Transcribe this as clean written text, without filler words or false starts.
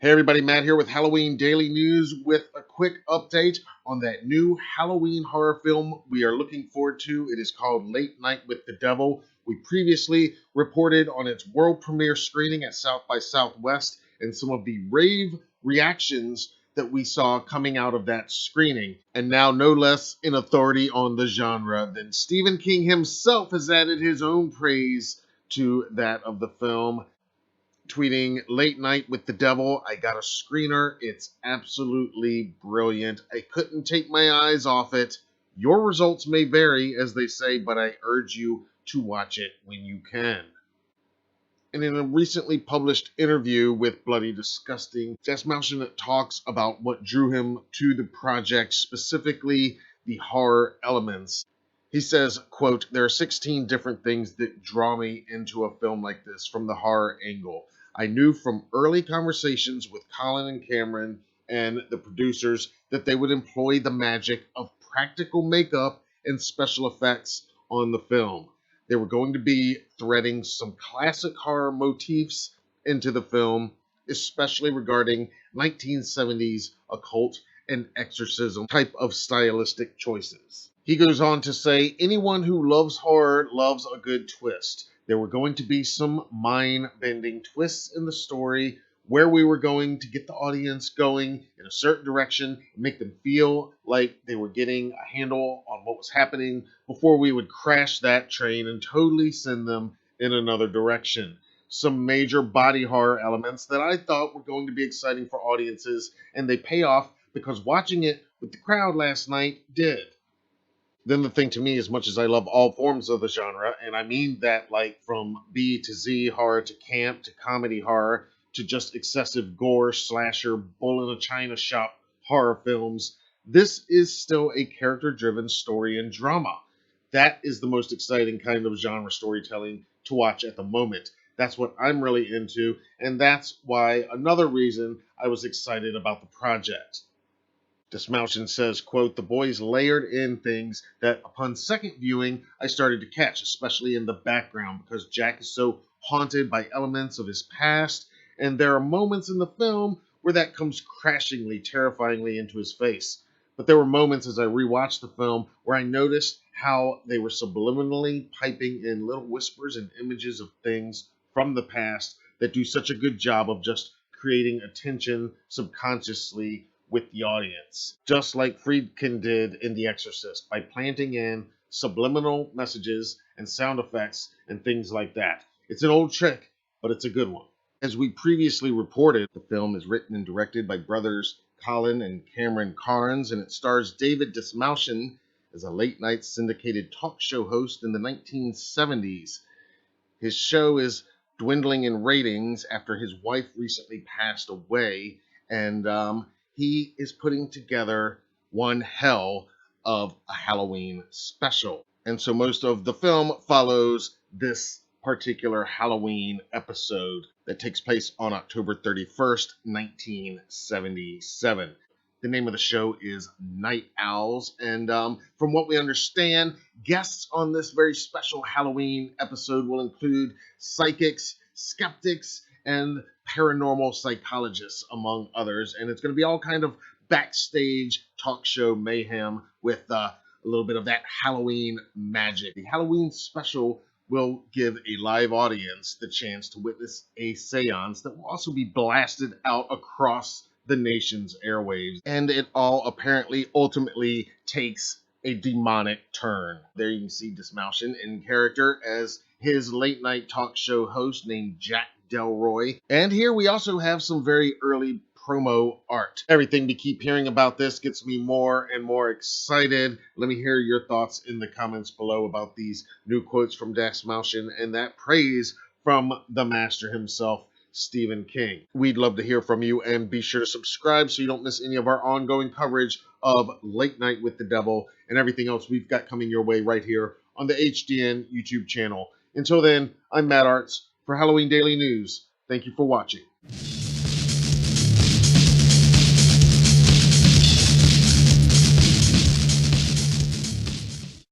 Hey everybody, Matt here with Halloween Daily News with a quick update on that new Halloween horror film we are looking forward to. It is called Late Night with the Devil. We previously reported on its world premiere screening at South by Southwest and some of the rave reactions that we saw coming out of that screening. And now no less an authority on the genre than Stephen King himself has added his own praise to that of the film, tweeting, "Late Night with the Devil, I got a screener. It's absolutely brilliant. I couldn't take my eyes off it. Your results may vary, as they say, but I urge you to watch it when you can." And in a recently published interview with Bloody Disgusting, Dastmalchian talks about what drew him to the project, specifically the horror elements. He says, quote, "There are 16 different things that draw me into a film like this from the horror angle. I knew from early conversations with Colin and Cameron and the producers that they would employ the magic of practical makeup and special effects on the film. They were going to be threading some classic horror motifs into the film, especially regarding 1970s occult and exorcism type of stylistic choices." He goes on to say, "Anyone who loves horror loves a good twist. There were going to be some mind-bending twists in the story where we were going to get the audience going in a certain direction and make them feel like they were getting a handle on what was happening before we would crash that train and totally send them in another direction. Some major body horror elements that I thought were going to be exciting for audiences, and they pay off because watching it with the crowd last night did." Then the thing to me, as much as I love all forms of the genre, and I mean that like from B to Z horror to camp to comedy horror to just excessive gore, slasher, bull in a china shop horror films, this is still a character-driven story and drama. That is the most exciting kind of genre storytelling to watch at the moment. That's what I'm really into, and that's why another reason I was excited about the project. Dastmalchian says, quote, "The boys layered in things that upon second viewing I started to catch, especially in the background, because Jack is so haunted by elements of his past, and there are moments in the film where that comes crashingly, terrifyingly into his face. But there were moments as I rewatched the film where I noticed how they were subliminally piping in little whispers and images of things from the past that do such a good job of just creating attention subconsciously with the audience, just like Friedkin did in The Exorcist by planting in subliminal messages and sound effects and things like that. It's an old trick, but it's a good one." As we previously reported, the film is written and directed by brothers Colin and Cameron Carnes, and it stars David Dastmalchian as a late-night syndicated talk show host in the 1970s. His show is dwindling in ratings after his wife recently passed away, and he is putting together one hell of a Halloween special. And so most of the film follows this particular Halloween episode that takes place on October 31st, 1977. The name of the show is Night Owls, and from what we understand, guests on this very special Halloween episode will include psychics, skeptics, and paranormal psychologists, among others. And it's going to be all kind of backstage talk show mayhem with a little bit of that Halloween magic. The Halloween special will give a live audience the chance to witness a seance that will also be blasted out across the nation's airwaves. And it all apparently ultimately takes a demonic turn. There you can see Dastmalchian in character as his late night talk show host named Jack Delroy. And here we also have some very early promo art. Everything we keep hearing about this gets me more and more excited. Let me hear your thoughts in the comments below about these new quotes from Dastmalchian and that praise from the master himself, Stephen King. We'd love to hear from you, and be sure to subscribe so you don't miss any of our ongoing coverage of Late Night with the Devil and everything else we've got coming your way right here on the HDN YouTube channel. Until then, I'm Matt Arts for Halloween Daily News. Thank you for watching.